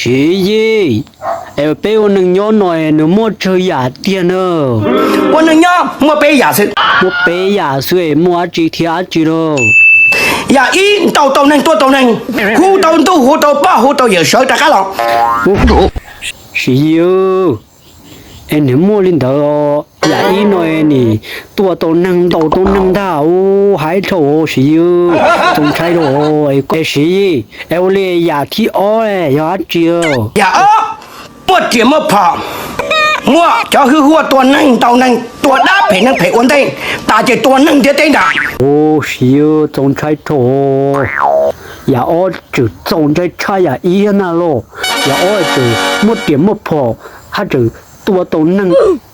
学业，哎，被我能要来，你莫吃牙点了，我能要莫背牙齿，莫背牙水，莫只天只咯。牙医đầu đầu nâng tua đầu nâng, hú đầu tu hú đầu ba hú đầu giờ sợ ta cá lòng. 是哟，哎，你莫领导哦，牙医来你多都能到都能到，还丑是哟，总猜咯，哎是，哎我嘞牙体哦嘞牙只哦。 Dạ ớ, mua tiền mua phở, mua cho hư hua tuần nâng tàu nâng tuần đáp phải ổn định, ta chỉ tuần nâng thế tên đã. 哦，是哟，总猜错，呀，我就总在猜呀，医院那咯，呀，我就没点没破，他就多都能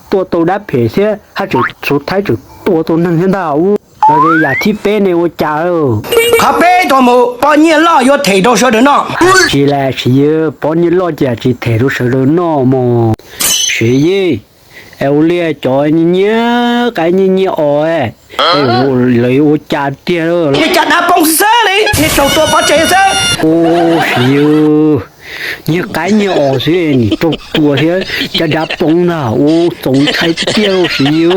多都来赔些，他就出台就多都能现到，而且呀，ที่เป็น呢我家了， Khá bê tôi mù, bao nhiêu lo vô thể đồ sơ đến nó. 是嘞是哟，把你老家去抬到手头那么，是耶。 eo lia cho anh nhớ cái như ỏi eo lấy ô cha tia rồi Như chặt đá bông sơ đi, như sầu tôi bỏ chế sơ. ô siêu như cái như ỏi xí trục tua thế cha đáp bông nào ô sống thay tiêu siêu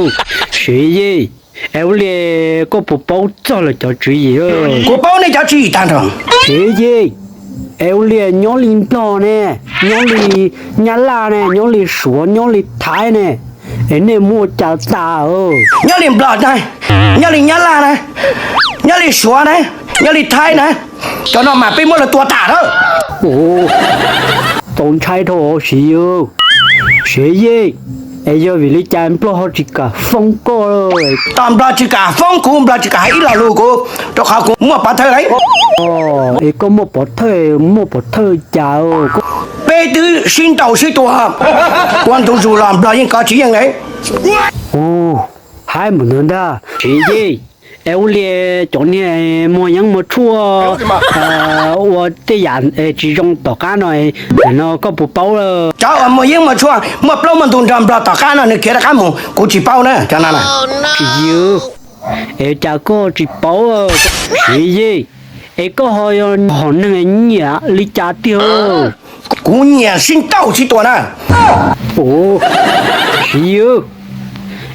xí gì eo lia có bộ bao cho là cho chuyện gì ơi Của bao này cho chị tàn thường. xí gì eo lia nhỏ linh to nè nhỏ lì nhà la nè nhỏ lì sủa nhỏ lì thái nè anh em mua chả ta Nhớ liền blọt này, nhớ liền nhớ la này, nhớ liền xóa này, nhớ liền thay này. Cho nó mà bên mua là tua tả đó. ồ tổng trái thổ xíu xí gì ấy giờ vì lý chán pro họ chỉ cả phong co rồi Tạm blọt chỉ cả phong cũng blọt chỉ cả ít là lù cô. Cho khá cũng mua bán thơ đấy. ấy có một bó thơ chào Bê tư xin đầu xin tua. Quan thủ dù làm blọt nhưng có chỉ như đấy. ồ hai một nữa đó xí gì eo lia chỗ này mua những một chua我这样只用大家呢nó có bộ bao rồi Cháu ở mua yên mà chua. Mua blọt mà tùn trầm blọt tỏ khá nó kia là khá mù. Cô chỉ bao nữa cho nó này. yêu ê cha cô chỉ bảo gì gì ê có hỏi họ nên nhả lý cha tiêu Cú nhẹ xin đầu xin tua nè. ồ yêu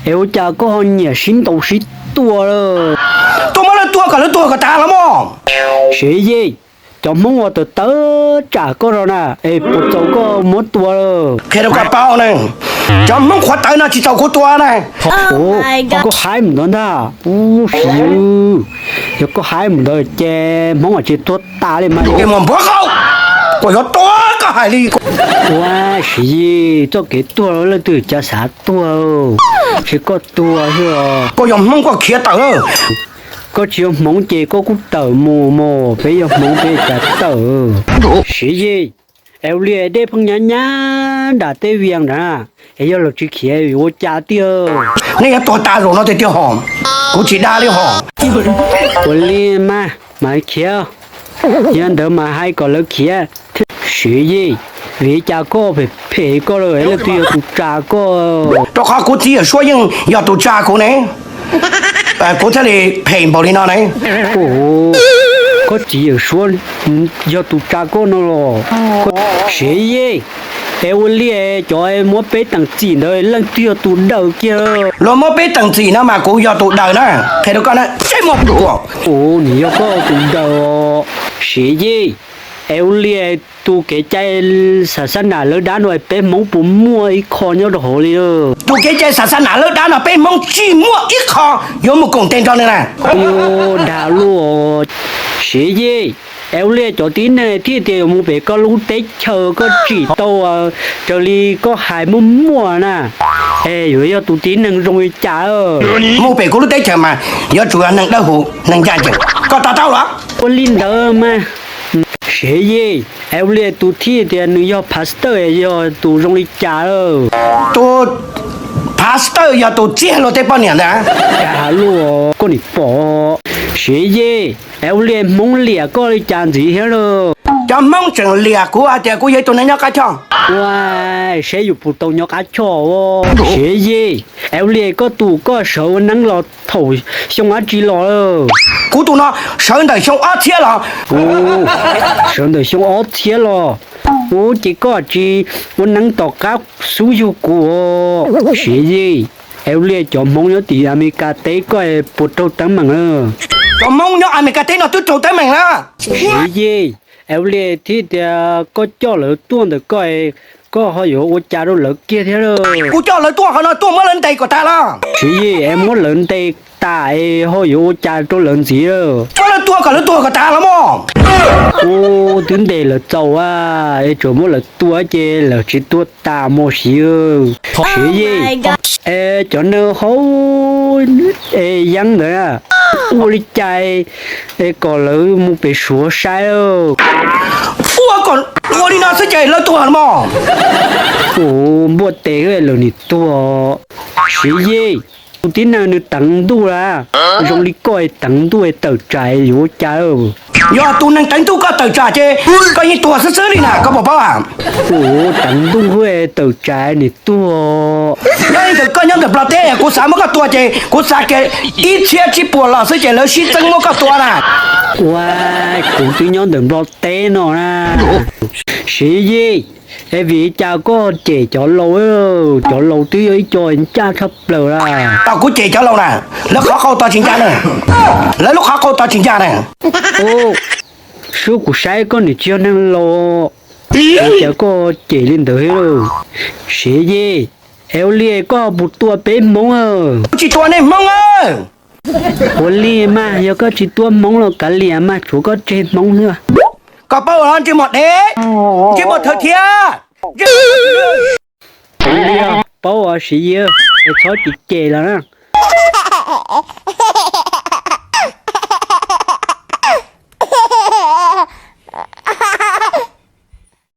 ê cha có họ nhả xin đầu xin tua rồi Tôi mới là tua cả ta lắm không? gì gì cho mong họ từ tớ trả có rồi nè ê bộ cháu có muốn tua rồi Khi đâu cả bao này. Cho mong khoát tới nó chỉ cháu có tua này. ồ có hai một đứa đó ồ yêu có hai một đứa che mong họ chỉ tuốt ta lên mà Cái mồm bữa không? Của nó to cả hai ly. wow gì cho cái tua là từ cha xã tua chỉ có tua thôi Cô dùng mong có khía tờ. có chiều mong chị có cú tờ mù mù bây giờ mong bây giờ tờ sĩ gì eo lia để phong nhá nhá đã tới viện ra bây giờ là chỉ kia vô cha tiêu Này là tua ta rồi nó thì tiêu hòm. Cô chỉ đa đi hòm. có lia mà kia nhân đỡ mà hai có lỡ kia sĩ gì vì cha cô phải có rồi là tiêu tụ cha cô Cho khó cô chỉ ở số nhưng giờ tụ cha cô này. Cô thấy thì phèn bảo đi nó này. ồ có chỉ ở số do tụ cha cô nó rồi có sĩ gì eo lia cho em muốn bé tặng chỉ nơi lần tiêu tụ đầu kia Rồi mới biết tầng gì nó mà cô giờ tụ đời nó. Thế đâu con này chạy một đủ. ồ nhiều có tụ đầu sĩ gì eo lia tụ cái trái sản xuất nào lỡ đá rồi bé mong bún mua ít con nhau đồ liền Tụ cái chơi sản nã lớp đá nó bên mong chỉ mua ít kho. Vô một cùng tên cho nên nè. yêu đào luôn sĩ gì eo lia cho tí này thì mua về có lũ tết chờ có chỉ tàu chờ đi có hai mua nè ê rồi giờ tụ tí nâng rồi trả Mua về cô lúc đấy chờ mà. Giờ chủ ăn nâng đau hụ. Nâng ra chừng. Có tao tao đó. có linh đỡ mà sĩ gì eo lia tụ thì tiền giờ pastor giờ tụ rong đi trả Tụ pastor giờ tụ chia lo tới bao nhiêu nè. trả luôn có đi bỏ sĩ gì eo lia mong lia có đi trả gì hết rồi Cho mong chừng lìa của ai thì cô dây tụi nó nhóc cá cho. wow sẽ dùng phụ tùng nhóc cá chó sĩ gì eo lia có tụ có sầu nắng lọt thổi xong á chỉ lọ Cú tụi nó sợ đời xong ớt chia là. ồ sớm đời xong ớt thiết lọ 我chỉ có chỉ我能到家输入过，是的，后来就梦有第America tới coi bút đầu tấm bằng了， cho mong nhớ ai mình cái tên nó tôi trâu tới mình là 是的，后来thì có cho lỡ tuôn được coi có họ有我家都lỡ kia thế rồi， cô cho lời tua họ nói tua mới lên đây của ta là 是的，em muốn lớn đây ta họ有我家都lớn gì rồi。 cho lời tua của ta lắm không ô đến đây là giàu à ấy chỗ mỗi là tua chứ là chỉ tua ta mua xíu xíu gì ê cho nó hấu ê dân nữa à ô đi chạy ê còn lỡ mua bị sửa sai đâu ua còn ua đi nó sẽ chạy lời tua lắm không ô mua tệ cái là nị tua xíu gì tin nào nó tặng tu ra dùng đi coi tặng tu tờ trái vô cha đâu giờ tu năng tránh tu có tờ trả chứ coi như tua sơ đi nè có bảo bảo à ủa tặng tu huê tờ trái nị tua đây thì coi nhân được bảo thế cô sáng mới có tua chứ cô sáng cái ít chia chỉ bùa là sẽ chạy lời xin chân mới có tua nè wow cũng tuy nhau đừng lo té nó ra sĩ gì em vì cha có trẻ cho lâu tí ấy cho anh cha thấp lờ ra tao cũng chỉ cho lâu nè lúc khó câu tao chính cha nè lấy lúc khó câu tao chính cha nè ô số của sai con thì chưa năng lo cha có trẻ lên tới rồi sĩ gì em lia có một tua bé mông à chỉ tua này mong ơi ủa lia mà giờ có chỉ tua mông là cả lia mà chú có trên mông nữa có bao lần chỉ một đấy chỉ một thời thiên lia bao à sĩ gì em cho chị trẻ là